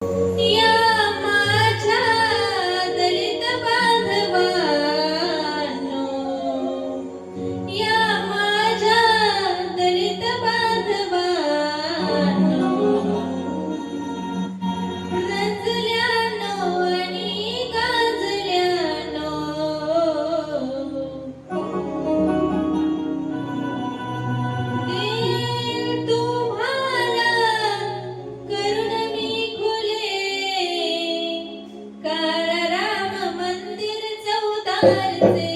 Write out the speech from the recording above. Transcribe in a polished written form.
या माझ्या दलित बांधवांनो, या माझ्या दलित बांधवांनो, रंजल्यानो आणि गाजल्यानो, देईन तुम्हाला करुण मी खुले, काळा राम मंदिर चौदारचे